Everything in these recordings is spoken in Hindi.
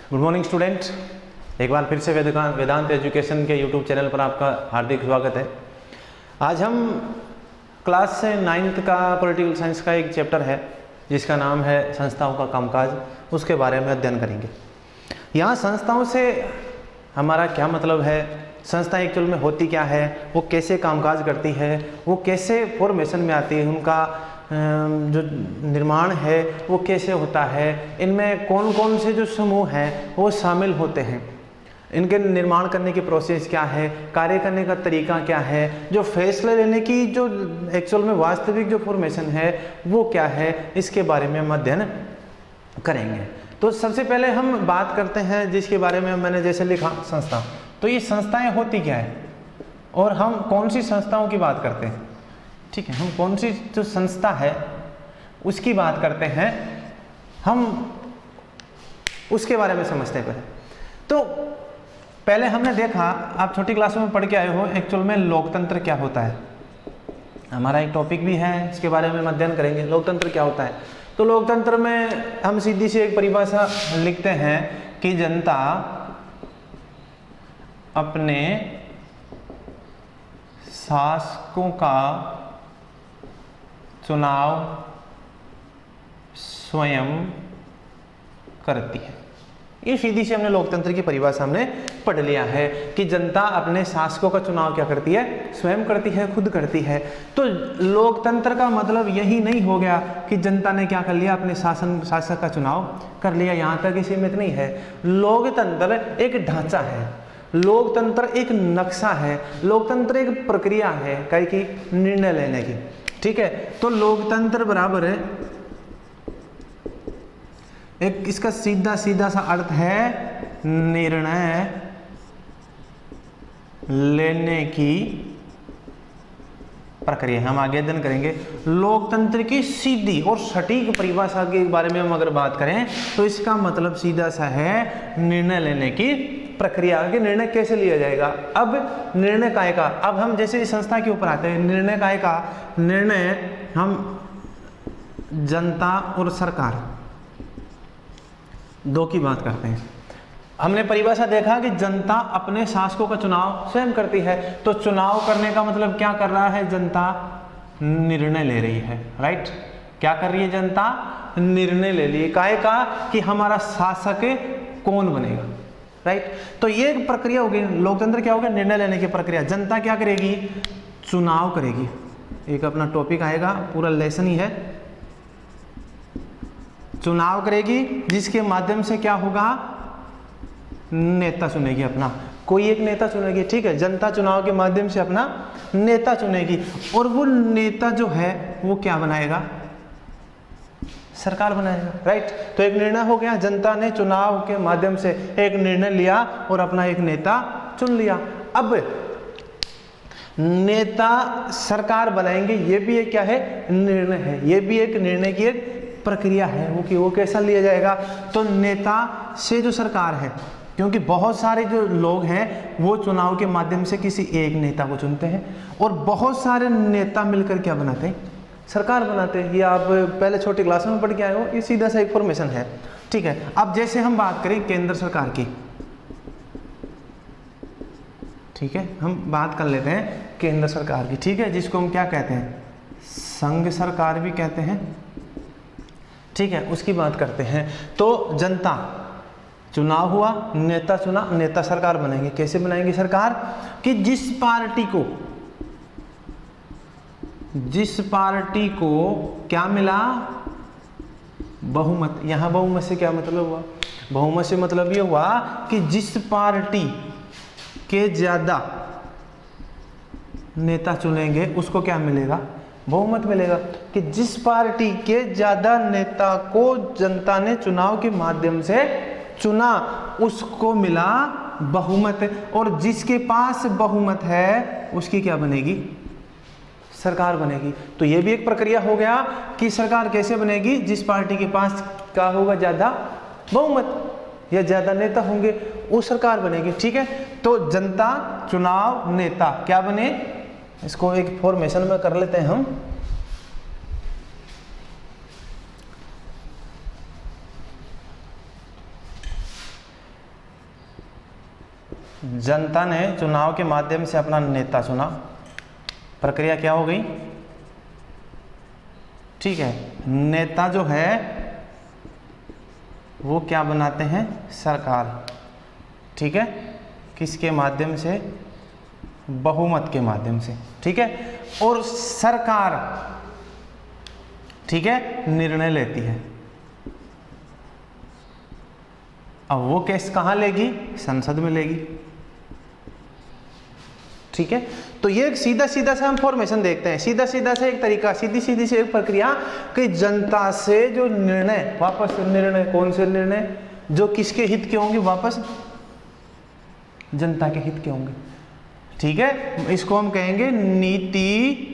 गुड मॉर्निंग स्टूडेंट, एक बार फिर से वेदांत एजुकेशन के यूट्यूब चैनल पर आपका हार्दिक स्वागत है। आज हम क्लास 9th का पॉलिटिकल साइंस का एक चैप्टर है जिसका नाम है संस्थाओं का कामकाज, उसके बारे में अध्ययन करेंगे। यहाँ संस्थाओं से हमारा क्या मतलब है, संस्था एक्चुअल में होती क्या है, वो कैसे कामकाज करती है, वो कैसे फॉर्मेशन में आती है, उनका जो निर्माण है वो कैसे होता है, इनमें कौन कौन से जो समूह हैं वो शामिल होते हैं, इनके निर्माण करने की प्रोसेस क्या है, कार्य करने का तरीका क्या है, जो फैसले लेने की जो एक्चुअल में वास्तविक जो फॉर्मेशन है वो क्या है, इसके बारे में हम अध्ययन करेंगे। तो सबसे पहले हम बात करते हैं जिसके बारे में मैंने जैसे लिखा संस्था। तो ये संस्थाएं होती क्या है और हम कौन सी संस्थाओं की बात करते हैं, ठीक है, हम कौन सी जो संस्था है उसकी बात करते हैं, हम उसके बारे में समझते हैं पहले। तो पहले हमने देखा, आप छोटी क्लासों में पढ़ के आए हो, एक्चुअल में लोकतंत्र क्या होता है, हमारा एक टॉपिक भी है, इसके बारे में अध्ययन करेंगे लोकतंत्र क्या होता है। तो लोकतंत्र में हम सीधी सी एक परिभाषा लिखते हैं कि जनता अपने शासकों का चुनाव स्वयं करती है। ये सीधी से हमने लोकतंत्र की परिभाषा हमने पढ़ लिया है कि जनता अपने शासकों का चुनाव क्या करती है, स्वयं करती है, खुद करती है। तो लोकतंत्र का मतलब यही नहीं हो गया कि जनता ने क्या कर लिया, अपने शासक का चुनाव कर लिया, यहाँ तक ही सीमित नहीं है। लोकतंत्र एक ढांचा है, लोकतंत्र एक नक्शा है, लोकतंत्र एक प्रक्रिया है कई की निर्णय लेने की, ठीक है। तो लोकतंत्र बराबर है एक, इसका सीधा सीधा सा अर्थ है निर्णय लेने की प्रक्रिया। हम आगे अध्ययन करेंगे लोकतंत्र की सीधी और सटीक परिभाषा के बारे में। हम अगर बात करें तो इसका मतलब सीधा सा है निर्णय लेने की प्रक्रिया, कि निर्णय कैसे लिया जाएगा। अब निर्णय काय का, अब हम जैसे इस संस्था के ऊपर आते हैं, निर्णय काय का, निर्णय हम जनता और सरकार दो की बात करते हैं। हमने परिभाषा देखा कि जनता अपने शासकों का चुनाव स्वयं करती है। तो चुनाव करने का मतलब क्या कर रहा है, जनता निर्णय ले रही है, राइट। क्या कर रही है जनता, निर्णय ले लिए काय का कि हमारा शासक कौन बनेगा, राइट। तो ये एक प्रक्रिया होगी, लोकतंत्र क्या होगा, निर्णय लेने की प्रक्रिया। जनता क्या करेगी, चुनाव करेगी, एक अपना टॉपिक आएगा, पूरा लेसन ही है, चुनाव करेगी, जिसके माध्यम से क्या होगा, नेता चुनेगी, अपना कोई एक नेता चुनेगी, ठीक है। जनता चुनाव के माध्यम से अपना नेता चुनेगी और वो नेता जो है वो क्या बनाएगा, सरकार बनाएगा, राइट। तो एक निर्णय हो गया, जनता ने चुनाव के माध्यम से एक निर्णय लिया और अपना एक नेता चुन लिया। अब नेता सरकार बनाएंगे, ये भी एक क्या है, निर्णय है, ये भी एक निर्णय की एक प्रक्रिया है, वो कि वो कैसा लिया जाएगा। तो नेता से जो सरकार है, क्योंकि बहुत सारे जो लोग हैं वो चुनाव के माध्यम से किसी एक नेता को चुनते हैं और बहुत सारे नेता मिलकर क्या बनाते हैं, सरकार बनाते हैं। ये आप पहले छोटी क्लास में पढ़ के आए हो, ये सीधा सा इंफॉर्मेशन है, ठीक है। अब जैसे हम बात करें केंद्र सरकार की, ठीक है, हम बात कर लेते हैं केंद्र सरकार की, ठीक है, जिसको हम क्या कहते हैं, संघ सरकार भी कहते हैं, ठीक है, उसकी बात करते हैं। तो जनता, चुनाव हुआ, नेता चुना, नेता सरकार बनाएंगे। कैसे बनाएंगे सरकार, कि जिस पार्टी को क्या मिला, बहुमत। यहां बहुमत से क्या मतलब हुआ, बहुमत से मतलब ये हुआ कि जिस पार्टी के ज्यादा नेता चुनेंगे उसको क्या मिलेगा, बहुमत मिलेगा। कि जिस पार्टी के ज्यादा नेता को जनता ने चुनाव के माध्यम से चुना उसको मिला बहुमत, और जिसके पास बहुमत है उसकी क्या बनेगी, सरकार बनेगी। तो ये भी एक प्रक्रिया हो गया कि सरकार कैसे बनेगी, जिस पार्टी के पास क्या होगा, ज्यादा बहुमत या ज्यादा नेता होंगे, वो सरकार बनेगी, ठीक है। तो जनता, चुनाव, नेता क्या बने, इसको एक फॉर्मेशन में कर लेते हैं हम। जनता ने चुनाव के माध्यम से अपना नेता चुना, प्रक्रिया क्या हो गई, ठीक है। नेता जो है वो क्या बनाते हैं, सरकार, ठीक है, किसके माध्यम से, बहुमत के माध्यम से, ठीक है। और सरकार, ठीक है, निर्णय लेती है। अब वो केस कहाँ लेगी, संसद में लेगी, ठीक है। तो ये एक सीधा सीधा सा हम फॉर्मेशन देखते हैं, सीधा सीधा से एक तरीका, सीधी सीधी से एक प्रक्रिया कि जनता से जो निर्णय, वापस निर्णय, कौन से निर्णय, जो किसके हित के होंगे, वापस जनता के हित के होंगे, ठीक है। इसको हम कहेंगे नीति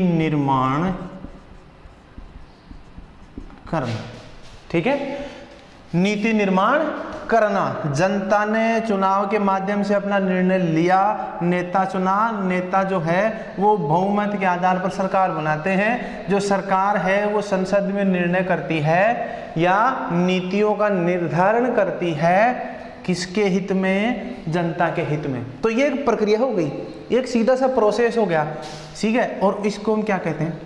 निर्माण करना, ठीक है। नीति निर्माण करना, जनता ने चुनाव के माध्यम से अपना निर्णय लिया, नेता चुना, नेता जो है वो बहुमत के आधार पर सरकार बनाते हैं, जो सरकार है वो संसद में निर्णय करती है या नीतियों का निर्धारण करती है, किसके हित में, जनता के हित में। तो ये एक प्रक्रिया हो गई, एक सीधा सा प्रोसेस हो गया, ठीक है। और इसको हम क्या कहते हैं,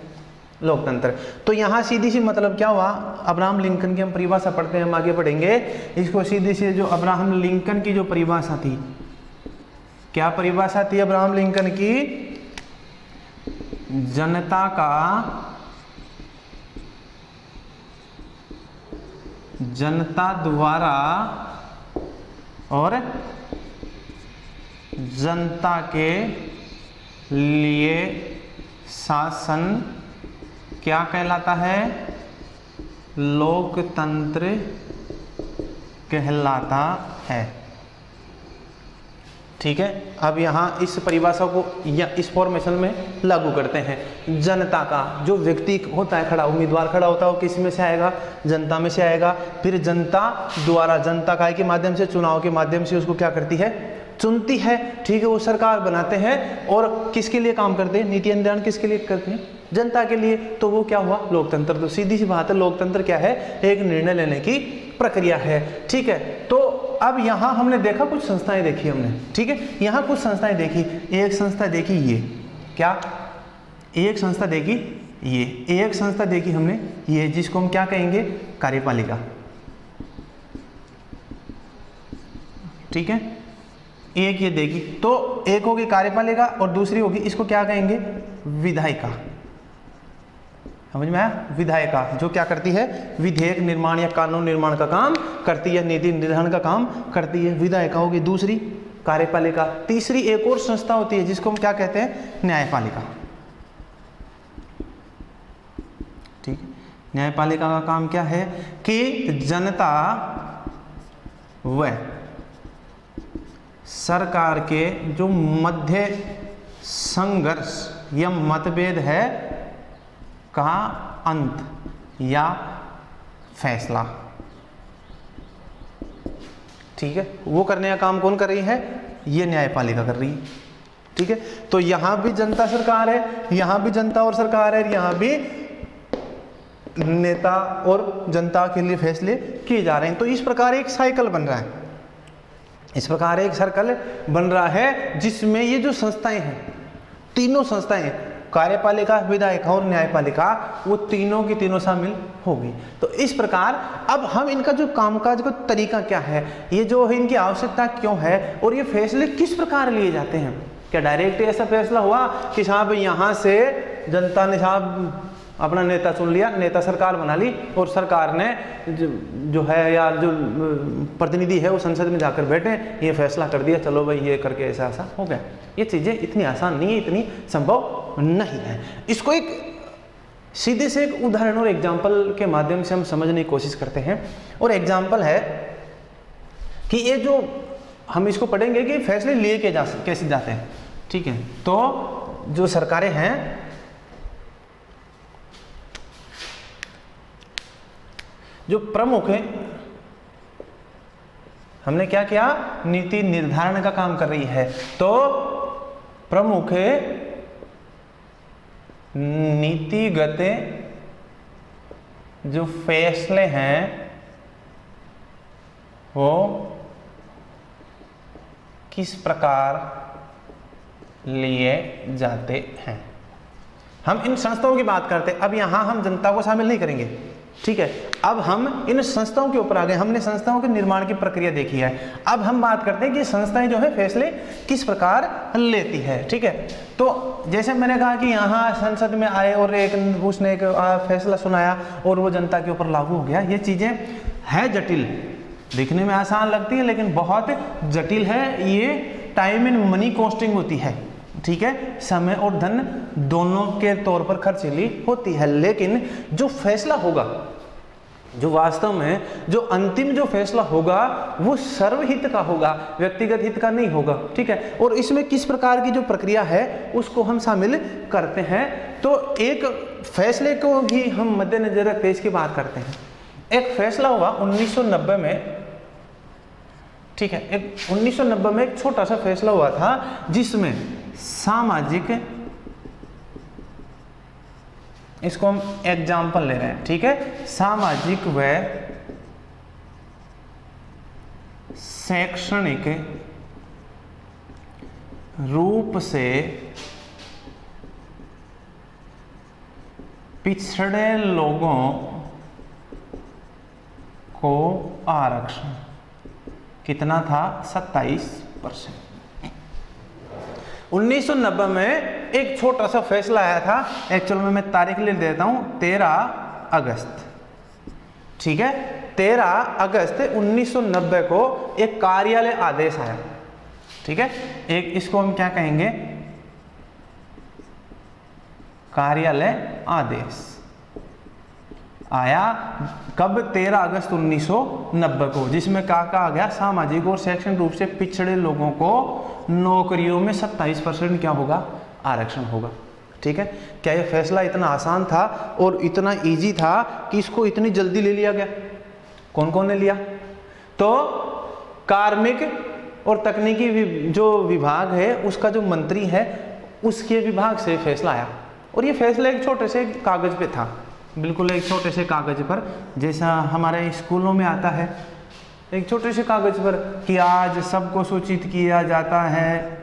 लोकतंत्र। तो यहाँ सीधी सी मतलब क्या हुआ, अब्राहम लिंकन की हम परिभाषा पढ़ते हैं, हम आगे पढ़ेंगे इसको। सीधी सी जो अब्राहम लिंकन की जो परिभाषा थी, क्या परिभाषा थी अब्राहम लिंकन की, जनता द्वारा और जनता के लिए शासन क्या कहलाता है, लोकतंत्र कहलाता है, ठीक है। अब यहाँ इस परिभाषा को या इस फॉर्मेशन में लागू करते हैं। जनता का जो व्यक्ति होता है खड़ा, उम्मीदवार खड़ा होता है, वो किस में से आएगा, जनता में से आएगा। फिर जनता द्वारा, जनता काय के माध्यम से, चुनाव के माध्यम से उसको क्या करती है, चुनती है, ठीक है। वो सरकार बनाते हैं और किसके लिए काम करते हैं, नीति निर्धारण किसके लिए करते हैं, जनता के लिए। तो वो क्या हुआ, लोकतंत्र। तो सीधी सी बात है, लोकतंत्र क्या है, एक निर्णय लेने की प्रक्रिया है, ठीक है। तो अब यहाँ हमने देखा, कुछ संस्थाएं देखी हमने, ठीक है। यहाँ कुछ संस्थाएं देखी, एक संस्था देखी ये, क्या, एक संस्था देखी ये, एक संस्था देखी हमने ये, जिसको हम क्या कहेंगे, कार्यपालिका, ठीक है। एक ये देखी, तो एक होगी कार्यपालिका और दूसरी होगी, इसको क्या कहेंगे, विधायिका, समझ में आया। विधायिका जो क्या करती है, विधेयक निर्माण या कानून निर्माण का काम करती है, नीति निर्धारण का काम करती है, विधायिका होगी दूसरी, कार्यपालिका। तीसरी एक और संस्था होती है जिसको हम क्या कहते हैं, न्यायपालिका, ठीक है। न्यायपालिका का काम क्या है कि जनता व सरकार के जो मध्य संघर्ष या मतभेद है का अंत या फैसला, ठीक है, वो करने का काम कौन कर रही है, ये न्यायपालिका कर रही है, ठीक है। तो यहां भी जनता सरकार है, यहां भी जनता और सरकार है, यहां भी नेता और जनता के लिए फैसले किए जा रहे हैं। तो इस प्रकार एक साइकिल बन रहा है, इस प्रकार एक सर्कल बन रहा है जिसमें ये जो संस्थाएं हैं, तीनों संस्थाएं, कार्यपालिका, विधायिका और न्यायपालिका, वो तीनों की तीनों शामिल होगी। तो इस प्रकार अब हम इनका जो कामकाज का तरीका क्या है, ये जो है इनकी आवश्यकता क्यों है और ये फैसले किस प्रकार लिए जाते हैं। क्या डायरेक्ट ऐसा फैसला हुआ कि साहब यहाँ से जनता ने साहब अपना नेता चुन लिया, नेता सरकार बना ली और सरकार ने जो है या जो प्रतिनिधि है वो संसद में जाकर बैठे, ये फैसला कर दिया, चलो भाई ये करके ऐसा ऐसा हो गया। ये चीज़ें इतनी आसान नहीं है, इतनी संभव नहीं है। इसको एक सीधे से एक उदाहरण और एग्जाम्पल के माध्यम से हम समझने की कोशिश करते हैं। और एग्जाम्पल है कि ये जो हम इसको पढ़ेंगे कि फैसले लिए कैसे जाते हैं, ठीक है। तो जो सरकारें हैं, जो प्रमुख है, हमने क्या किया, नीति निर्धारण का काम कर रही है। तो प्रमुख नीतिगत जो फैसले हैं वो किस प्रकार लिए जाते हैं। हम इन संस्थाओं की बात करते हैं, अब यहां हम जनता को शामिल नहीं करेंगे, ठीक है। अब हम इन संस्थाओं के ऊपर आ गए, हमने संस्थाओं के निर्माण की प्रक्रिया देखी है। अब हम बात करते हैं कि संस्थाएं जो है फैसले किस प्रकार लेती है, ठीक है। तो जैसे मैंने कहा कि यहाँ संसद में आए और उसने एक फैसला सुनाया और वो जनता के ऊपर लागू हो गया। ये चीजें है जटिल, दिखने में आसान लगती है लेकिन बहुत जटिल है। ये टाइम एंड मनी कॉस्टिंग होती है, ठीक है, समय और धन दोनों के तौर पर खर्चीली होती है। लेकिन जो फैसला होगा, जो वास्तव में जो अंतिम जो फैसला होगा वो सर्वहित का होगा, व्यक्तिगत हित का नहीं होगा, ठीक है। और इसमें किस प्रकार की जो प्रक्रिया है उसको हम शामिल करते हैं। तो एक फैसले को भी हम मद्देनजर रखते हैं, इसकी बात करते हैं। एक फैसला हुआ 1990 में, ठीक है। एक 1990 में एक छोटा सा फैसला हुआ था जिसमें सामाजिक, इसको हम एग्जाम्पल ले रहे हैं, ठीक है, सामाजिक व शैक्षणिक रूप से पिछड़े लोगों को आरक्षण कितना था, 27%। 1990 में एक छोटा सा फैसला आया था, एक्चुअल में मैं तारीख ले देता हूं, 13 अगस्त, ठीक है। 13 अगस्त 1990 को एक कार्यालय आदेश आया, ठीक है। एक इसको हम क्या कहेंगे, कार्यालय आदेश आया। कब, 13 अगस्त 1990 को, जिसमें क्या कहा गया, सामाजिक और शैक्षणिक रूप से पिछड़े लोगों को नौकरियों में 27% क्या होगा, आरक्षण होगा, ठीक है। क्या यह फैसला इतना आसान था और इतना इजी था कि इसको इतनी जल्दी ले लिया गया? कौन कौन ने लिया? तो कार्मिक और तकनीकी जो विभाग है उसका जो मंत्री है उसके विभाग से फैसला आया। और ये फैसला एक छोटे से कागज पे था, बिल्कुल एक छोटे से कागज पर, जैसा हमारे स्कूलों में आता है, एक छोटे से कागज पर कि आज सबको सूचित किया जाता है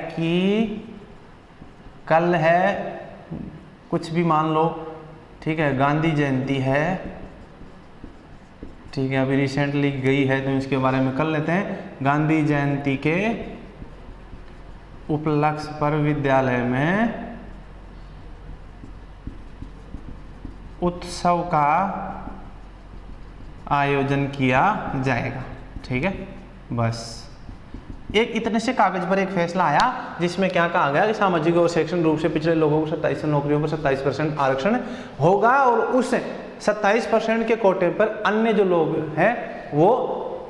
कि कल है, कुछ भी मान लो, ठीक है, गांधी जयंती है, ठीक है, अभी रिसेंटली गई है तो इसके बारे में कर लेते हैं। गांधी जयंती के उपलक्ष्य पर विद्यालय में उत्सव का आयोजन किया जाएगा, ठीक है। बस एक इतने से कागज पर एक फैसला आया जिसमें क्या कहा गया कि सामाजिक और शैक्षणिक रूप से पिछड़े लोगों को 27 नौकरियों पर 27% आरक्षण होगा और उस 27% के कोटे पर अन्य जो लोग हैं वो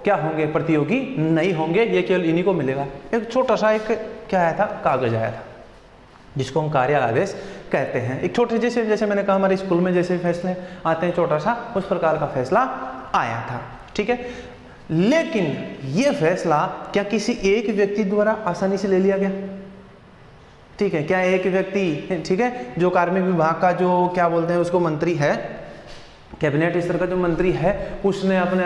क्या होंगे, प्रतियोगी नहीं होंगे, ये केवल इन्हीं को मिलेगा। एक छोटा सा एक क्या आया था, कागज आया था जिसको हम कार्य आदेश कहते हैं। एक छोटे जैसे मैंने कहा हमारे स्कूल में जैसे फैसले आते हैं छोटा सा, उस प्रकार का फैसला आया था, ठीक है। लेकिन ये फैसला क्या किसी एक व्यक्ति द्वारा आसानी से ले लिया गया? ठीक है, क्या एक व्यक्ति, ठीक है, जो कार्मिक विभाग का जो क्या बोलते हैं उसको मंत्री है, कैबिनेट स्तर का जो मंत्री है, उसने अपने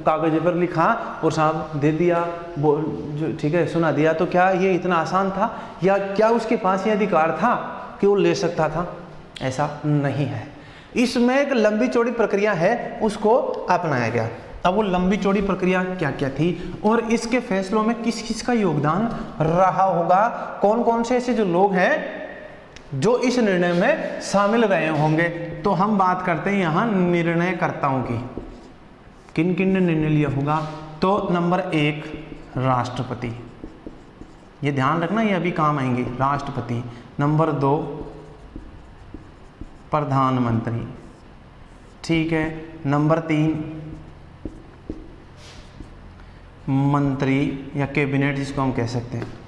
कागज पर लिखा और साहब दे दिया, जो ठीक है सुना दिया, तो क्या ये इतना आसान था या क्या उसके पास ये अधिकार था कि वो ले सकता था? ऐसा नहीं है। इसमें एक लंबी चौड़ी प्रक्रिया है, उसको अपनाया गया। अब वो लंबी चौड़ी प्रक्रिया क्या क्या थी और इसके फैसलों में किस किस का योगदान रहा होगा, कौन कौन से ऐसे जो लोग हैं जो इस निर्णय में शामिल रहे होंगे, तो हम बात करते हैं यहाँ निर्णयकर्ताओं की। किन किन ने निर्णय लिया होगा? तो नंबर 1 राष्ट्रपति, ये ध्यान रखना, ये अभी काम आएंगे, राष्ट्रपति। नंबर 2 प्रधानमंत्री, ठीक है। नंबर 3 मंत्री या कैबिनेट जिसको हम कह सकते हैं।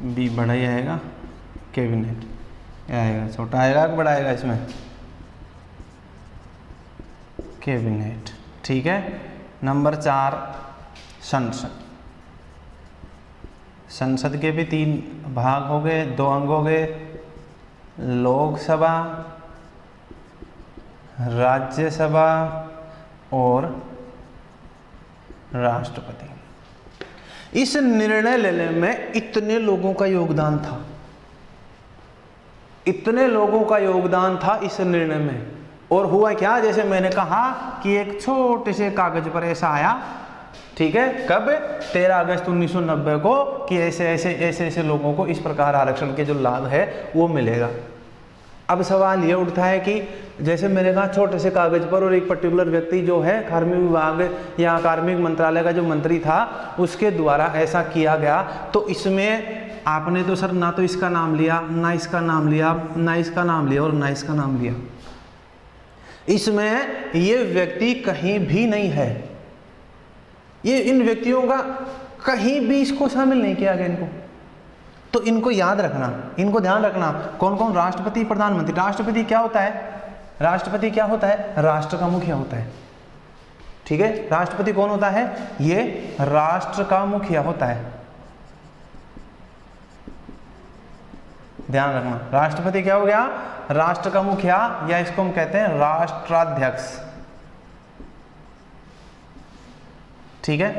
बी बड़ा ही आएगा, कैबिनेट आएगा, छोटा आएगा कि बड़ा आएगा इसमें? कैबिनेट, ठीक है। नंबर 4 संसद। संसद के भी 3 भाग हो गए, 2 अंग हो गए, लोकसभा, राज्यसभा और राष्ट्रपति। इस निर्णय लेने में इतने लोगों का योगदान था, इतने लोगों का योगदान था इस निर्णय में। और हुआ क्या, जैसे मैंने कहा कि एक छोटे से कागज पर ऐसा आया, ठीक है, कब 13 अगस्त 1990 को, कि ऐसे ऐसे लोगों को इस प्रकार आरक्षण के जो लाभ है वो मिलेगा। अब सवाल ये उठता है कि जैसे मैंने कहा छोटे से कागज पर, और एक पर्टिकुलर व्यक्ति जो है कार्मिक विभाग या कार्मिक मंत्रालय का जो मंत्री था उसके द्वारा ऐसा किया गया, तो इसमें आपने तो सर ना तो इसका नाम लिया, ना इसका नाम लिया, ना इसका नाम लिया और ना इसका नाम लिया। इसमें ये व्यक्ति कहीं भी नहीं है, ये इन व्यक्तियों का कहीं भी इसको शामिल नहीं किया गया इनको। तो इनको याद रखना, इनको ध्यान रखना, कौन कौन, राष्ट्रपति, प्रधानमंत्री। राष्ट्रपति क्या होता है, राष्ट्रपति क्या होता है, राष्ट्र का मुखिया होता है, ठीक है। राष्ट्रपति कौन होता है, ये राष्ट्र का मुखिया होता है, ध्यान रखना। राष्ट्रपति क्या हो गया, राष्ट्र का मुखिया, या इसको हम कहते हैं राष्ट्राध्यक्ष, ठीक है।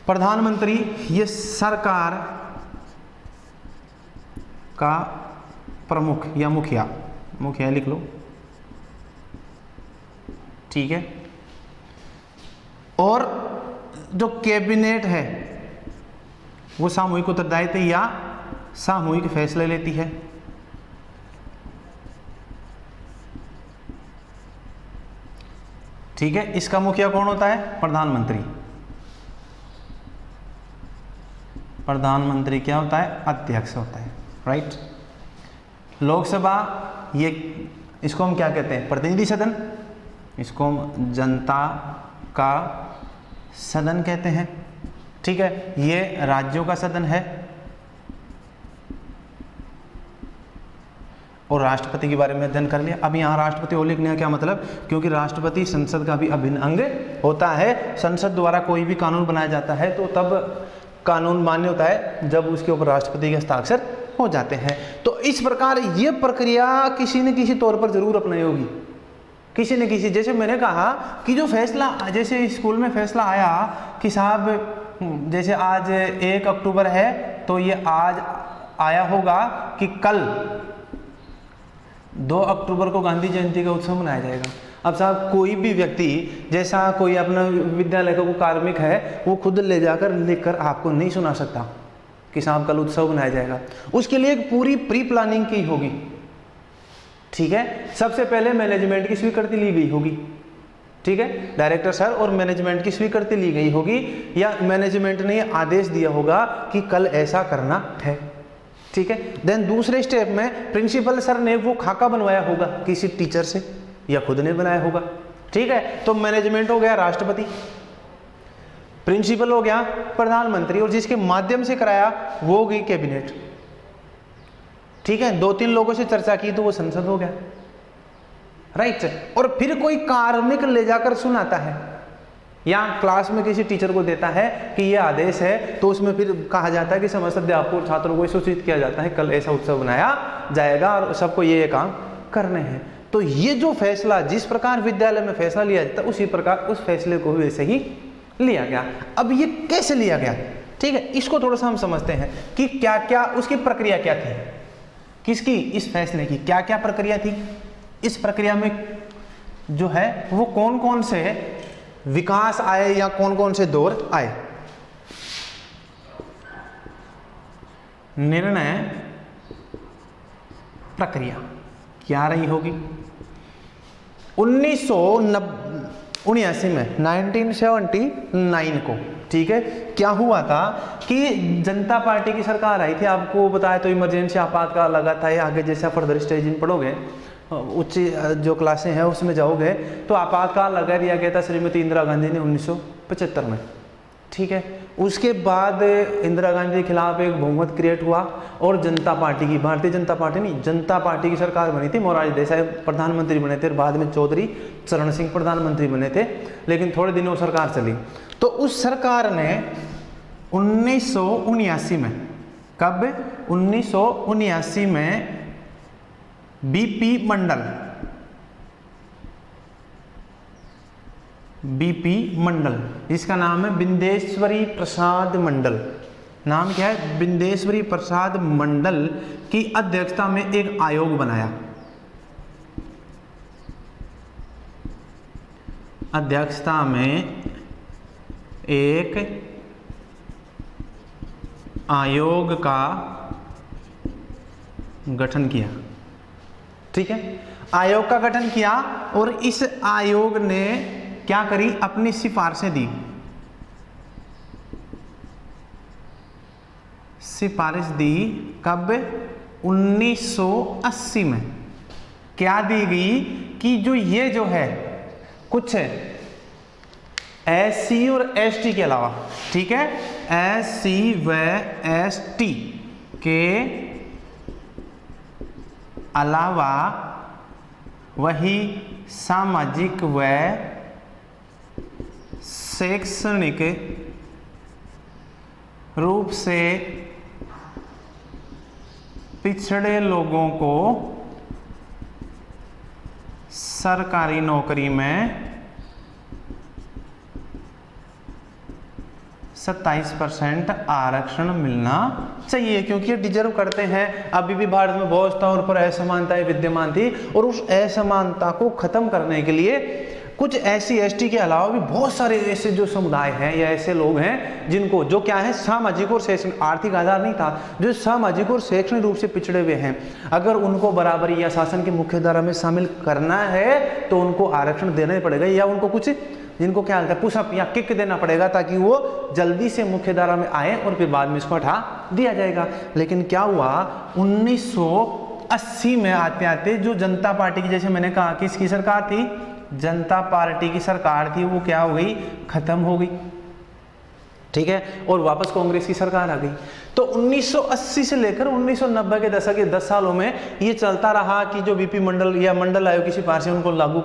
प्रधानमंत्री ये सरकार का प्रमुख या मुखिया, मुखिया लिख लो, ठीक है। और जो कैबिनेट है वो सामूहिक उत्तरदायित्व या सामूहिक फैसले लेती है, ठीक है। इसका मुखिया कौन होता है, प्रधानमंत्री। प्रधानमंत्री क्या होता है, अध्यक्ष होता है, राइट। लोकसभा, ये इसको हम क्या कहते हैं, प्रतिनिधि सदन, इसको हम जनता का सदन कहते हैं, ठीक है। ये राज्यों का सदन है। और राष्ट्रपति के बारे में अध्ययन कर लिया। अब यहाँ राष्ट्रपति और लिखने का क्या मतलब, क्योंकि राष्ट्रपति संसद का भी अभिन्न अंग होता है। संसद द्वारा कोई भी कानून बनाया जाता है तो तब कानून मान्य होता है जब उसके ऊपर राष्ट्रपति के हस्ताक्षर हो जाते हैं। तो इस प्रकार ये प्रक्रिया किसी न किसी तौर पर जरूर अपनाई होगी, किसी न किसी। जैसे मैंने कहा कि जो फैसला, जैसे स्कूल में फैसला आया कि साहब जैसे आज 1 अक्टूबर है तो ये आज आया होगा कि कल 2 अक्टूबर को गांधी जयंती का उत्सव मनाया जाएगा। अब साहब कोई भी व्यक्ति, जैसा कोई अपना विद्यालय का कोई कार्मिक है, वो खुद ले जाकर लिखकर आपको नहीं सुना सकता कि साहब कल उत्सव मनाया जाएगा। उसके लिए एक पूरी प्री प्लानिंग की होगी, ठीक है। सबसे पहले मैनेजमेंट की स्वीकृति ली गई होगी, ठीक है। डायरेक्टर सर और मैनेजमेंट की स्वीकृति ली गई होगी, या मैनेजमेंट ने आदेश दिया होगा कि कल ऐसा करना है, ठीक है। देन दूसरे स्टेप में प्रिंसिपल सर ने वो खाका बनवाया होगा किसी टीचर से या खुद ने बनाया होगा, ठीक है। तो मैनेजमेंट हो गया राष्ट्रपति, प्रिंसिपल हो गया प्रधानमंत्री, और जिसके माध्यम से कराया वो हो गई कैबिनेट, ठीक है। 2-3 लोगों से चर्चा की तो वो संसद हो गया, राइट। और फिर कोई कार्मिक ले जाकर सुनाता है या क्लास में किसी टीचर को देता है कि ये आदेश है, तो उसमें फिर कहा जाता है कि समस्त अध्यापकों और छात्रों को सूचित किया जाता है कल ऐसा उत्सव बनाया जाएगा और सबको ये काम करने हैं। तो ये जो फैसला, जिस प्रकार विद्यालय में फैसला लिया जाता है, उसी प्रकार उस फैसले को भी वैसे ही लिया गया। अब ये कैसे लिया गया, ठीक है, इसको थोड़ा सा हम समझते हैं कि क्या क्या उसकी प्रक्रिया क्या थी, किसकी, इस फैसले की क्या क्या प्रक्रिया थी। इस प्रक्रिया में जो है वो कौन कौन से विकास आए या कौन कौन से दौर आए। निर्णय प्रक्रिया क्या रही होगी 1979 में, 1979 को, ठीक है। क्या हुआ था कि जनता पार्टी की सरकार आई थी। आपको बताया तो इमरजेंसी आपातकाल लगा था। ये आगे जैसा फर्दर स्टेज इन पढ़ोगे, उच्च जो क्लासें हैं उसमें जाओगे तो आपातकाल लगा दिया गया था श्रीमती इंदिरा गांधी ने 1975 में, ठीक है। उसके बाद इंदिरा गांधी के खिलाफ एक बहुमत क्रिएट हुआ और जनता पार्टी की, भारतीय जनता पार्टी नहीं, जनता पार्टी की सरकार बनी थी। मोरारजी देसाई प्रधानमंत्री बने थे, बाद में चौधरी चरण सिंह प्रधानमंत्री बने थे, लेकिन थोड़े दिनों सरकार चली। तो उस सरकार ने 1979 में, कब, 1979 में बीपी मंडल, इसका नाम है बिंदेश्वरी प्रसाद मंडल, नाम क्या है, बिंदेश्वरी प्रसाद मंडल की अध्यक्षता में एक आयोग बनाया। अध्यक्षता में एक आयोग का गठन किया। ठीक है, आयोग का गठन किया और इस आयोग ने क्या करी, अपनी सिफारिशें दी। सिफारिश दी कब, 1980 में। क्या दी गई कि जो ये जो है कुछ एससी और एसटी के अलावा, ठीक है, एससी व एसटी के अलावा वही सामाजिक व शैक्षणिक रूप से पिछड़े लोगों को सरकारी नौकरी में 27% आरक्षण मिलना चाहिए, क्योंकि ये डिजर्व करते हैं। अभी भी भारत में बहुत तौर पर असमानताएं विद्यमान थी और उस असमानता को खत्म करने के लिए कुछ एससी एसटी के अलावा भी बहुत सारे ऐसे जो समुदाय हैं या ऐसे लोग हैं जिनको, जो क्या है, सामाजिक और शैक्षणिक, आर्थिक आधार नहीं था, जो सामाजिक और शैक्षणिक रूप से पिछड़े हुए हैं, अगर उनको बराबरी या शासन की मुख्य धारा में शामिल करना है तो उनको आरक्षण देना ही पड़ेगा, या उनको कुछ, जिनको क्या होता है, पुशअप या किक देना पड़ेगा, ताकि वो जल्दी से मुख्य धारा में आए और फिर बाद में इसको हटा दिया जाएगा। लेकिन क्या हुआ, 1980 में आते आते जो जनता पार्टी की, जैसे मैंने कहा कि इसकी सरकार थी, जनता पार्टी की सरकार थी, वो क्या हो गई, खत्म हो गई। ठीक है, और वापस कांग्रेस की सरकार आ गई। तो 1980 से लेकर 1990 के दशक के 10 सालों में ये चलता रहा कि जो बीपी मंडल या मंडल आयोग की सिफारिशें उनको लागू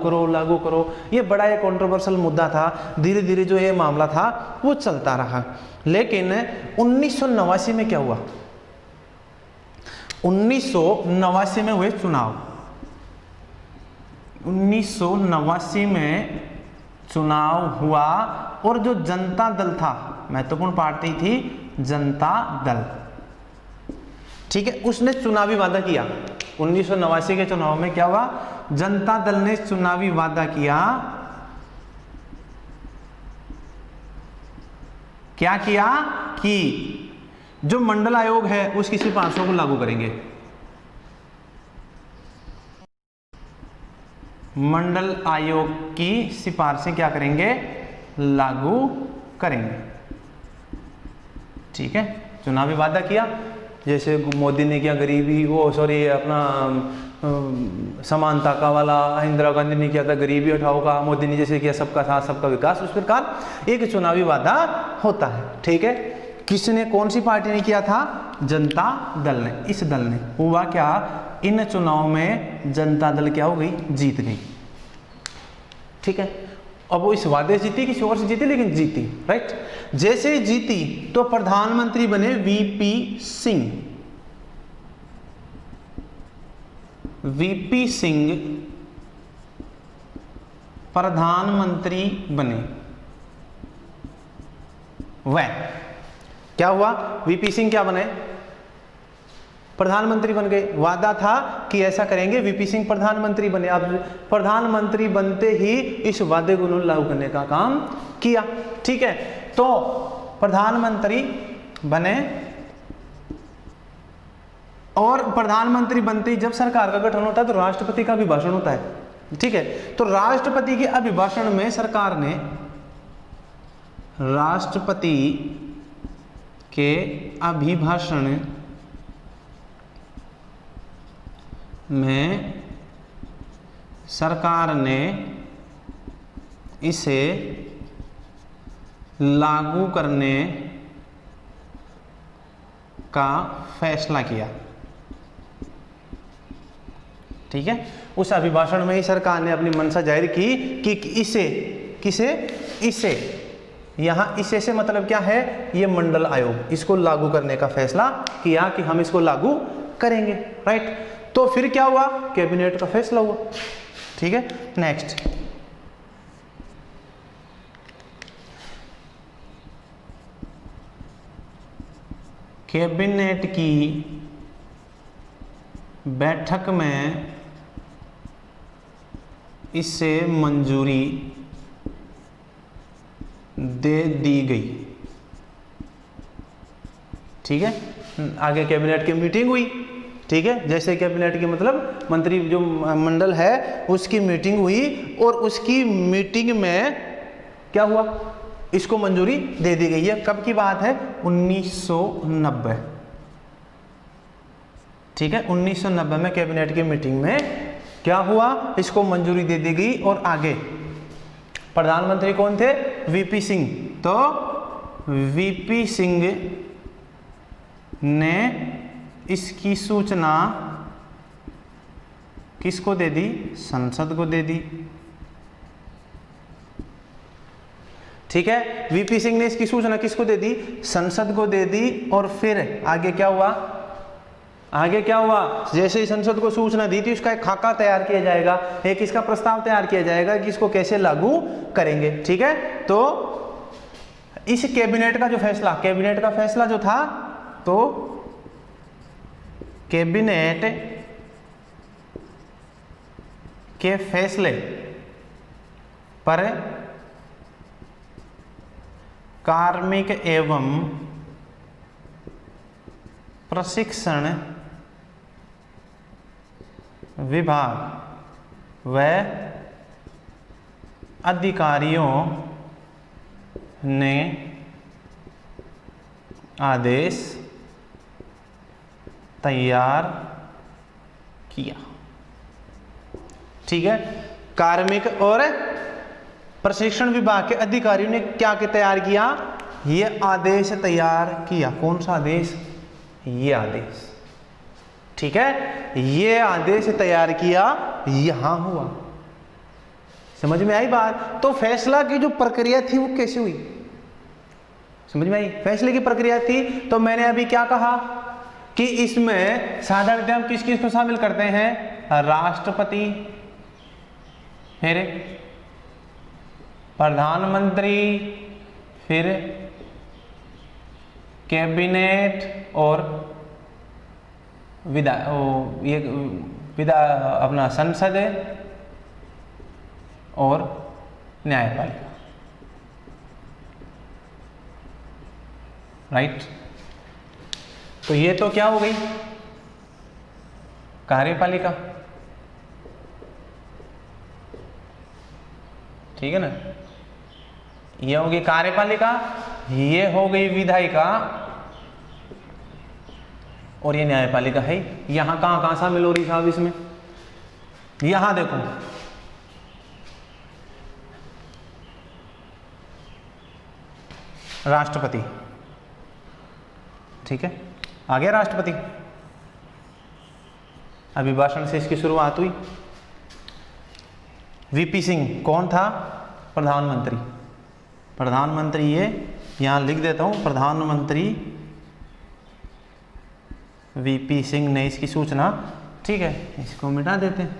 करो। ये बड़ा एक कंट्रोवर्शियल मुद्दा था। धीरे धीरे जो ये मामला था वो चलता रहा। लेकिन 1989 में क्या हुआ, 1989 में हुए चुनाव। 1989 में चुनाव हुआ और जो जनता दल था, महत्वपूर्ण पार्टी थी जनता दल, ठीक है, उसने चुनावी वादा किया। 1989 के चुनाव में क्या हुआ, जनता दल ने चुनावी वादा किया, क्या किया कि जो मंडल आयोग है उसकी सिफारिशों को लागू करेंगे। मंडल आयोग की सिफारिशें क्या करेंगे, लागू करेंगे। ठीक है, चुनावी वादा किया, जैसे मोदी ने किया गरीबी, वो सॉरी अपना समानता का वाला, इंदिरा गांधी ने किया था गरीबी हटाओ का, मोदी ने जैसे किया सबका साथ सबका विकास, उस प्रकार एक चुनावी वादा होता है। ठीक है, किसने, कौन सी पार्टी ने किया था, जनता दल ने। इस दल ने, हुआ क्या, इन चुनाव में जनता दल क्या हो गई, जीत गई। ठीक है, अब वो इस वादे से जीती, किसी और से जीती, लेकिन जीती, राइट। जैसे ही जीती तो प्रधानमंत्री बने वीपी सिंह। वीपी सिंह प्रधानमंत्री बने। वह क्या हुआ, वीपी सिंह क्या बने, प्रधानमंत्री बन गए। वादा था कि ऐसा करेंगे, वीपी सिंह प्रधानमंत्री बने। अब प्रधानमंत्री बनते ही इस वादे को उन्होंने लागू करने का काम किया। ठीक है, तो प्रधानमंत्री बने और प्रधानमंत्री बनते ही जब सरकार का गठन होता है तो राष्ट्रपति का अभिभाषण होता है। ठीक है, तो राष्ट्रपति के अभिभाषण में सरकार ने, राष्ट्रपति के अभिभाषण में सरकार ने इसे लागू करने का फैसला किया। ठीक है, उस अभिभाषण में ही सरकार ने अपनी मंशा जाहिर की कि इसे यहाँ इसे से मतलब क्या है, ये मंडल आयोग, इसको लागू करने का फैसला किया कि हम इसको लागू करेंगे। राइट, तो फिर क्या हुआ, कैबिनेट का फैसला हुआ। ठीक है, नेक्स्ट, कैबिनेट की बैठक में इसे मंजूरी दे दी गई। ठीक है, आगे कैबिनेट की मीटिंग हुई। ठीक है, जैसे कैबिनेट की मतलब मंत्री जो मंडल है उसकी मीटिंग हुई और उसकी मीटिंग में क्या हुआ, इसको मंजूरी दे दी गई है। कब की बात है, 1990। ठीक है, 1990 में कैबिनेट की मीटिंग में क्या हुआ, इसको मंजूरी दे दी गई। और आगे प्रधानमंत्री कौन थे, वीपी सिंह। तो वीपी सिंह ने इसकी सूचना किसको दे दी, संसद को दे दी। ठीक है, वीपी सिंह ने इसकी सूचना किसको दे दी, संसद को दे दी। और फिर आगे क्या हुआ, जैसे ही संसद को सूचना दी थी उसका एक खाका तैयार किया जाएगा, एक इसका प्रस्ताव तैयार किया जाएगा कि इसको कैसे लागू करेंगे। ठीक है, तो इस कैबिनेट का फैसला जो था, तो कैबिनेट के फैसले पर कार्मिक एवं प्रशिक्षण विभाग व अधिकारियों ने आदेश तैयार किया। ठीक है, कार्मिक और प्रशिक्षण विभाग के अधिकारियों ने क्या तैयार किया, ये आदेश तैयार किया। कौन सा आदेश, ये आदेश। ठीक है, ये आदेश तैयार किया, यहां हुआ। समझ में आई बात। तो फैसला की जो प्रक्रिया थी वो कैसे हुई, समझ में आई। फैसले की प्रक्रिया थी, तो मैंने अभी क्या कहा कि इसमें साधारणतः हम किस किस को शामिल करते हैं, राष्ट्रपति, फिर प्रधानमंत्री, फिर कैबिनेट और अपना संसद और न्यायपालिका। राइट, तो ये तो क्या हो गई, कार्यपालिका। ठीक है ना, ये होगी कार्यपालिका, ये हो गई विधायिका और ये न्यायपालिका है। यहां कहां शामिल हो रही साहब इसमें, यहां देखो, राष्ट्रपति। ठीक है, आ गया राष्ट्रपति। अभिभाषण से इसकी शुरुआत हुई। वीपी सिंह कौन था, प्रधानमंत्री ये यहां लिख देता हूं, प्रधानमंत्री वीपी सिंह ने इसकी सूचना, ठीक है, इसको मिटा देते हैं।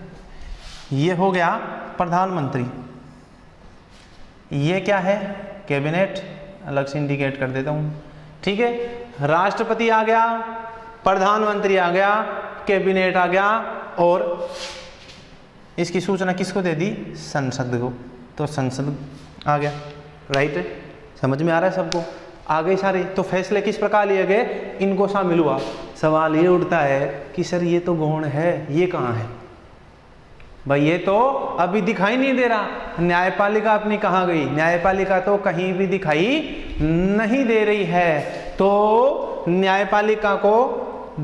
ये हो गया प्रधानमंत्री। ये क्या है, कैबिनेट, अलग से इंडिकेट कर देता हूं। ठीक है, राष्ट्रपति आ गया, प्रधानमंत्री आ गया, कैबिनेट आ गया और इसकी सूचना किसको दे दी, संसद को। तो संसद आ गया। राइट, समझ में आ रहा है सबको, आ गए सारे। तो फैसले किस प्रकार लिए गए, इनको शामिल हुआ। सवाल ये उठता है कि सर ये तो गौण है, ये कहाँ है भाई, ये तो अभी दिखाई नहीं दे रहा। न्यायपालिका अपनी कहाँ गई, न्यायपालिका तो कहीं भी दिखाई नहीं दे रही है। तो न्यायपालिका को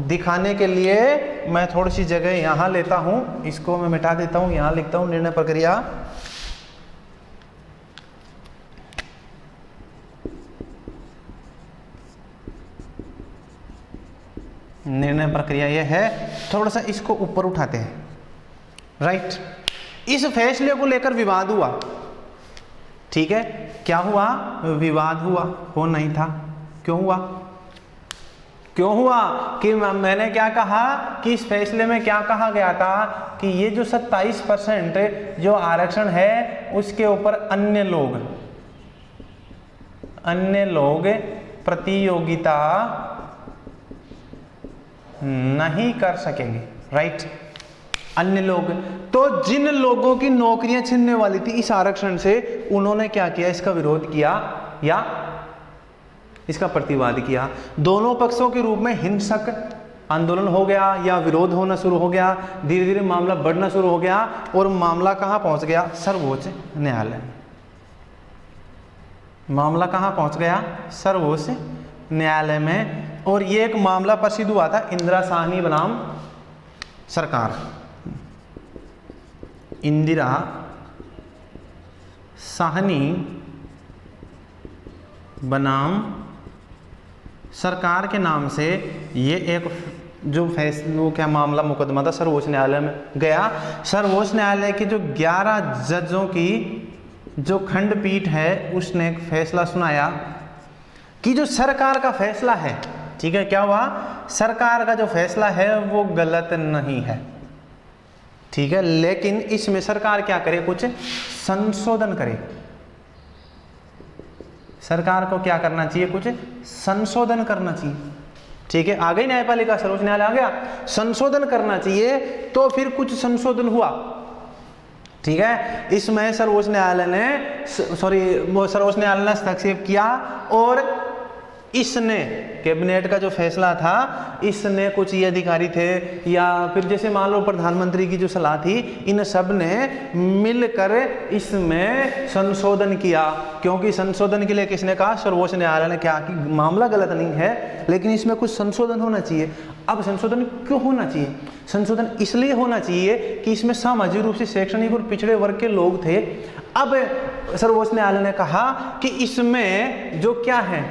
दिखाने के लिए मैं थोड़ी सी जगह यहाँ लेता हूँ, इसको मैं मिटा देता हूँ, यहाँ लिखता हूँ निर्णय प्रक्रिया। निर्णय प्रक्रिया ये है। थोड़ा सा इसको ऊपर उठाते हैं, राइट। इस फैसले को लेकर विवाद हुआ, ठीक है। क्या हुआ? विवाद हुआ, हो नहीं था। क्यों हुआ? क्यों हुआ? कि मैंने क्या कहा कि इस फैसले में क्या कहा गया था कि ये जो 27% जो आरक्षण है उसके ऊपर अन्य लोग प्रतियोगिता नहीं कर सकेंगे, राइट। अन्य लोग, तो जिन लोगों की नौकरियां छिनने वाली थी इस आरक्षण से, उन्होंने क्या किया? इसका विरोध किया या इसका प्रतिवाद किया। दोनों पक्षों के रूप में हिंसक आंदोलन हो गया या विरोध होना शुरू हो गया। धीरे धीरे मामला बढ़ना शुरू हो गया और मामला कहां पहुंच गया? सर्वोच्च न्यायालय। मामला कहां पहुंच गया? सर्वोच्च न्यायालय में। और ये एक मामला प्रसिद्ध हुआ था इंदिरा साहनी बनाम सरकार। इंदिरा साहनी बनाम सरकार के नाम से ये एक जो फैसलों का मामला मुकदमा था सर्वोच्च न्यायालय में गया। सर्वोच्च न्यायालय के जो 11 जजों की जो खंडपीठ है उसने एक फैसला सुनाया कि जो सरकार का फैसला है, ठीक है, क्या हुआ? सरकार का जो फैसला है वो गलत नहीं है, ठीक है, लेकिन इसमें सरकार क्या करे? कुछ संशोधन करे। सरकार को क्या करना चाहिए? कुछ संशोधन करना चाहिए, ठीक है। आ गई न्यायपालिका, सर्वोच्च न्यायालय आ गया, संशोधन करना चाहिए। तो फिर कुछ संशोधन हुआ, ठीक है। इसमें सर्वोच्च न्यायालय ने हस्तक्षेप किया और इसने कैबिनेट का जो फैसला था, इसने कुछ ये अधिकारी थे या फिर जैसे मान लो प्रधानमंत्री की जो सलाह थी, इन सब ने मिलकर इसमें संशोधन किया। क्योंकि संशोधन के लिए किसने कहा? सर्वोच्च न्यायालय ने कहा कि मामला गलत नहीं है लेकिन इसमें कुछ संशोधन होना चाहिए। अब संशोधन क्यों होना चाहिए? संशोधन इसलिए होना चाहिए कि इसमें सामाजिक रूप से शैक्षणिक और पिछड़े वर्ग के लोग थे। अब सर्वोच्च न्यायालय ने कहा कि इसमें जो क्या है,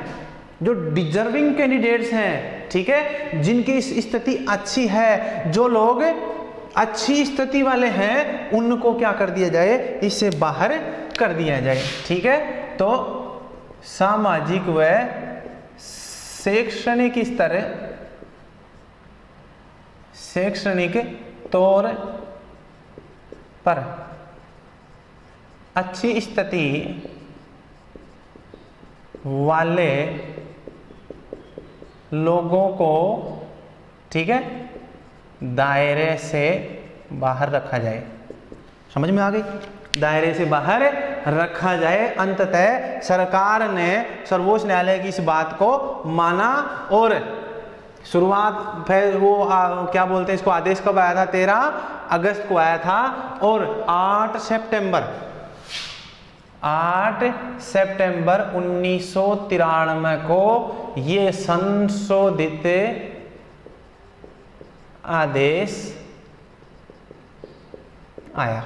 जो डिजर्विंग कैंडिडेट्स हैं, ठीक है, जिनकी स्थिति अच्छी है, जो लोग अच्छी स्थिति वाले हैं, उनको क्या कर दिया जाए? इससे बाहर कर दिया जाए, ठीक है। तो सामाजिक व शैक्षणिक तौर पर अच्छी स्थिति वाले लोगों को, ठीक है, दायरे से बाहर रखा जाए। समझ में आ गई? दायरे से बाहर रखा जाए। अंततः सरकार ने सर्वोच्च न्यायालय की इस बात को माना और शुरुआत फिर वो क्या बोलते हैं इसको, आदेश कब आया था? 13 अगस्त को आया था और 8 सितंबर 1993 को ये संशोधित आदेश आया,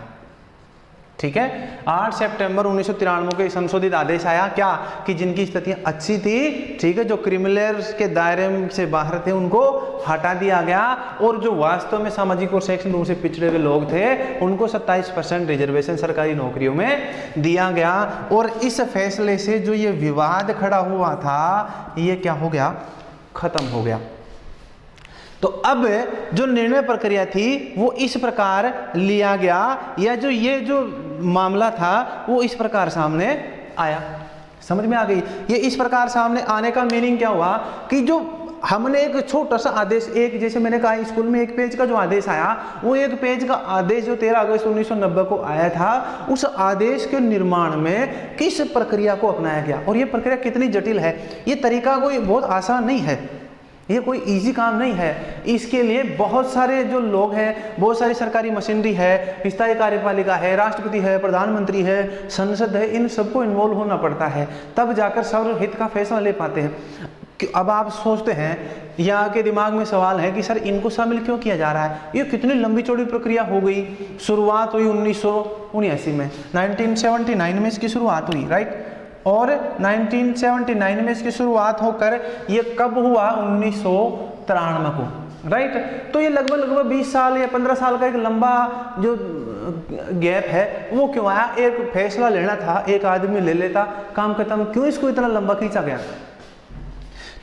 ठीक है। 8 सितंबर 1993 को संशोधित आदेश आया, क्या? कि जिनकी स्थितियां अच्छी थी, ठीक है, जो क्रिमिनल्स के दायरे से बाहर थे, उनको हटा दिया गया और जो वास्तव में सामाजिक और शैक्षणिक रूप से पिछड़े हुए लोग थे, उनको 27% रिजर्वेशन सरकारी नौकरियों में दिया गया। और इस फैसले से जो ये विवाद खड़ा हुआ था, ये क्या हो गया? खत्म हो गया। तो अब जो निर्णय प्रक्रिया थी वो इस प्रकार लिया गया, या ये जो मामला था वो इस प्रकार सामने आया। समझ में आ गई? ये इस प्रकार सामने आने का मीनिंग क्या हुआ कि जो हमने एक छोटा सा आदेश, एक जैसे मैंने कहा स्कूल में 1 पेज का जो आदेश आया, वो 1 पेज का आदेश जो 13 अगस्त 1990 को आया था, उस आदेश के निर्माण में किस प्रक्रिया को अपनाया गया और ये प्रक्रिया कितनी जटिल है। ये तरीका कोई बहुत आसान नहीं है, ये कोई इजी काम नहीं है। इसके लिए बहुत सारे जो लोग हैं, बहुत सारी सरकारी मशीनरी है, स्थायी कार्यपालिका है, राष्ट्रपति है, प्रधानमंत्री है, संसद है, इन सबको इन्वॉल्व होना पड़ता है, तब जाकर सर्वहित का फैसला ले पाते हैं। अब आप सोचते हैं, या आपके दिमाग में सवाल है कि सर इनको शामिल क्यों किया जा रहा है? ये कितनी लंबी चौड़ी प्रक्रिया हो गई। शुरुआत हुई 1979 में, 1979 में इसकी शुरुआत हुई, राइट। और 1979 में इसकी शुरुआत होकर ये कब हुआ? 1993 को, राइट। तो ये लगभग 20 साल या 15 साल का एक लंबा जो गैप है वो क्यों आया? एक फैसला लेना था, एक आदमी ले लेता, काम खत्म। क्यों इसको इतना लंबा खींचा गया?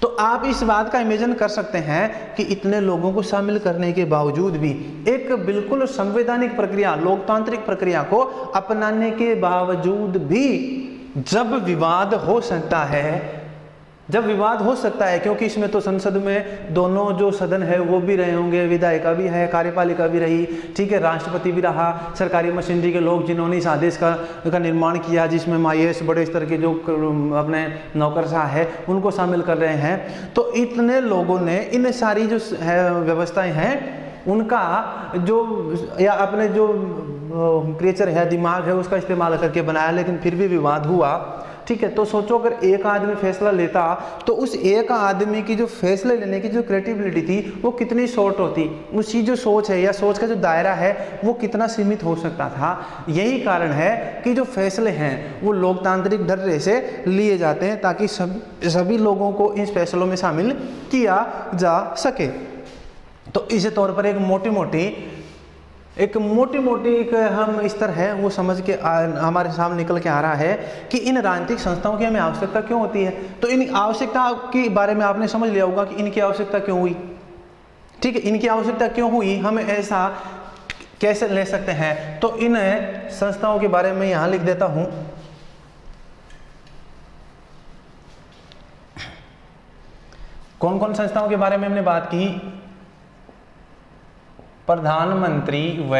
तो आप इस बात का इमेजिन कर सकते हैं कि इतने लोगों को शामिल करने के बावजूद भी, एक बिल्कुल संवैधानिक प्रक्रिया, लोकतांत्रिक प्रक्रिया को अपनाने के बावजूद भी जब विवाद हो सकता है, क्योंकि इसमें तो संसद में दोनों जो सदन है वो भी रहे होंगे, विधायिका भी है, कार्यपालिका भी रही, ठीक है, राष्ट्रपति भी रहा, सरकारी मशीनरी के लोग जिन्होंने इस आदेश का निर्माण किया, जिसमें IAS बड़े स्तर के जो अपने नौकरशाह है उनको शामिल कर रहे हैं। तो इतने लोगों ने इन सारी जो है व्यवस्थाएं हैं उनका जो या अपने जो क्रिएचर है, दिमाग है, उसका इस्तेमाल करके बनाया, लेकिन फिर भी विवाद हुआ, ठीक है। तो सोचो अगर एक आदमी फैसला लेता तो उस एक आदमी की जो फैसले लेने की जो क्रिएटिविटी थी वो कितनी शॉर्ट होती, उसकी जो सोच है या सोच का जो दायरा है वो कितना सीमित हो सकता था। यही कारण है कि जो फैसले हैं वो लोकतांत्रिक ढर्रे से लिए जाते हैं ताकि सभी लोगों को इन फैसलों में शामिल किया जा सके। तो इस तौर पर एक मोटी मोटी एक हम स्तर है वो समझ के हमारे सामने निकल के आ रहा है कि इन राजनीतिक संस्थाओं की हमें आवश्यकता क्यों होती है। तो इन आवश्यकता के बारे में आपने समझ लिया होगा कि इनकी आवश्यकता क्यों हुई, ठीक है। इनकी आवश्यकता क्यों हुई, हम ऐसा कैसे ले सकते हैं? तो इन संस्थाओं के बारे में यहाँ लिख देता हूँ। कौन कौन संस्थाओं के बारे में हमने बात की? प्रधानमंत्री व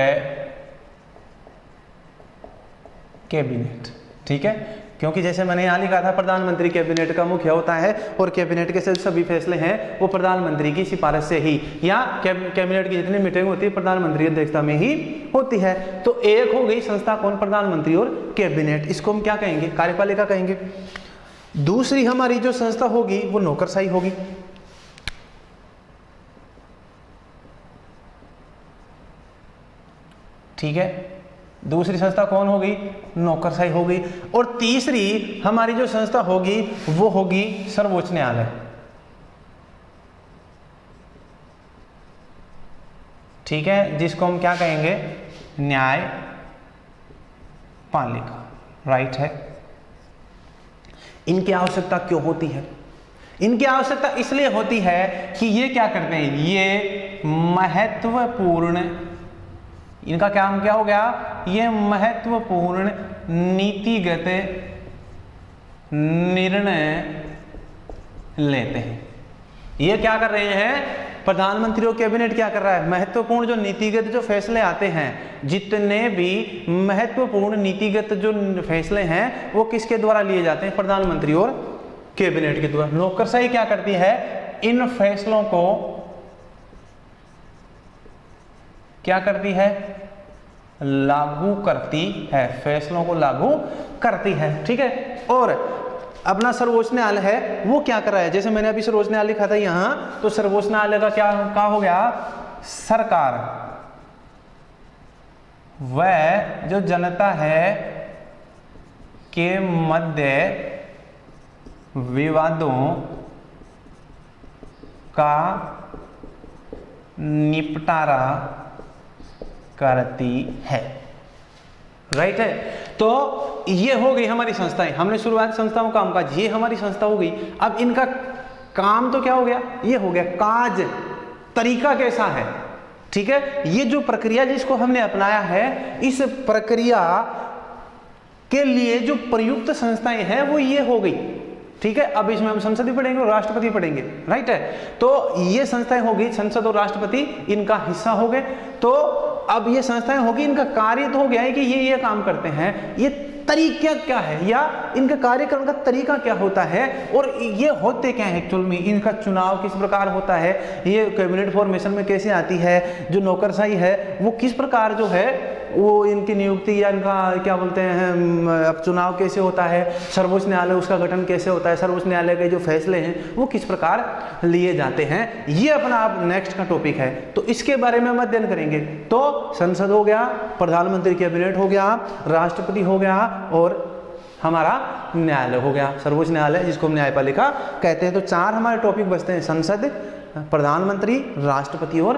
कैबिनेट, ठीक है। क्योंकि जैसे मैंने यहाँ लिखा था प्रधानमंत्री कैबिनेट का मुखिया होता है और कैबिनेट के सभी फैसले हैं वो प्रधानमंत्री की सिफारिश से ही या कैबिनेट की जितनी मीटिंग होती है प्रधानमंत्री की अध्यक्षता में ही होती है। तो एक हो गई संस्था कौन? प्रधानमंत्री और कैबिनेट। इसको हम क्या कहेंगे? कार्यपालिका कहेंगे। दूसरी हमारी जो संस्था होगी वो नौकरशाही होगी, ठीक है। दूसरी संस्था कौन होगी? नौकरशाही हो गई। और तीसरी हमारी जो संस्था होगी वो होगी सर्वोच्च न्यायालय, ठीक है, जिसको हम क्या कहेंगे? न्यायपालिका, राइट है। इनकी आवश्यकता क्यों होती है? इनकी आवश्यकता इसलिए होती है कि ये क्या करते हैं? ये महत्वपूर्ण, इनका काम क्या हो गया? ये महत्वपूर्ण नीतिगत निर्णय लेते हैं। ये क्या कर रहे हैं? प्रधानमंत्री और कैबिनेट क्या कर रहा है? महत्वपूर्ण जो नीतिगत जो फैसले आते हैं, जितने भी महत्वपूर्ण नीतिगत जो फैसले हैं वो किसके द्वारा लिए जाते हैं? प्रधानमंत्री और कैबिनेट के द्वारा। नौकरशाही क्या करती है? इन फैसलों को क्या करती है? लागू करती है, फैसलों को लागू करती है, ठीक है। और अपना सर्वोच्च न्यायालय है वो क्या कर रहा है? जैसे मैंने अभी सर्वोच्च न्यायालय लिखा था यहाँ, तो सर्वोच्च न्यायालय का क्या हो गया? सरकार वह जो जनता है के मध्य विवादों का निपटारा करती है, राइट है। तो ये हो गई हमारी संस्थाएं। हमने शुरुआत संस्थाओं का कामकाज, ये हमारी संस्था हो गई। अब इनका काम तो क्या हो गया? ये हो गया काज, तरीका कैसा है, ठीक है। ये जो प्रक्रिया जिसको हमने अपनाया है, इस प्रक्रिया के लिए जो प्रयुक्त संस्थाएं हैं वो ये हो गई, ठीक है। अब इसमें हम संसद भी पढ़ेंगे और राष्ट्रपति पढ़ेंगे, राइट है। तो ये संस्थाएं होगी, संसद और राष्ट्रपति इनका हिस्सा हो गए। तो अब ये संस्थाएं होगी, इनका कार्य तो हो गया है कि ये काम करते हैं। ये तरीका क्या है या इनका कार्यक्रम का तरीका क्या होता है और ये होते क्या है एक्चुअल में? इनका चुनाव किस प्रकार होता है, ये कैबिनेट फॉर्मेशन में कैसे आती है, जो नौकरशाही है वो किस प्रकार जो है वो इनकी नियुक्ति या इनका क्या बोलते हैं अब चुनाव कैसे होता है, सर्वोच्च न्यायालय उसका गठन कैसे होता है, सर्वोच्च न्यायालय के जो फैसले हैं वो किस प्रकार लिए जाते हैं, ये अपना आप नेक्स्ट का टॉपिक है। तो इसके बारे में हम अध्ययन करेंगे। तो संसद हो गया, प्रधानमंत्री कैबिनेट हो गया, राष्ट्रपति हो गया और हमारा न्यायालय हो गया, सर्वोच्च न्यायालय जिसको हम न्यायपालिका कहते हैं। तो चार हमारे टॉपिक बचते हैं, संसद, प्रधानमंत्री, राष्ट्रपति और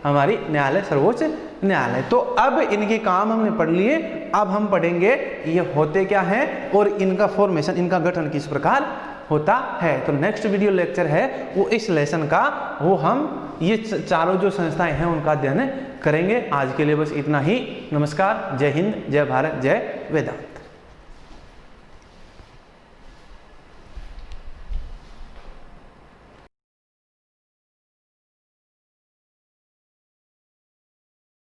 हमारी न्यायालय सर्वोच्च न्यायालय। तो अब इनके काम हमने पढ़ लिए। अब हम पढ़ेंगे ये होते क्या हैं और इनका फॉर्मेशन, इनका गठन किस प्रकार होता है। तो नेक्स्ट वीडियो लेक्चर है वो इस लेसन का, वो हम ये चारों जो संस्थाएं हैं उनका अध्ययन करेंगे। आज के लिए बस इतना ही। नमस्कार, जय हिंद, जय भारत, जय वेदांत।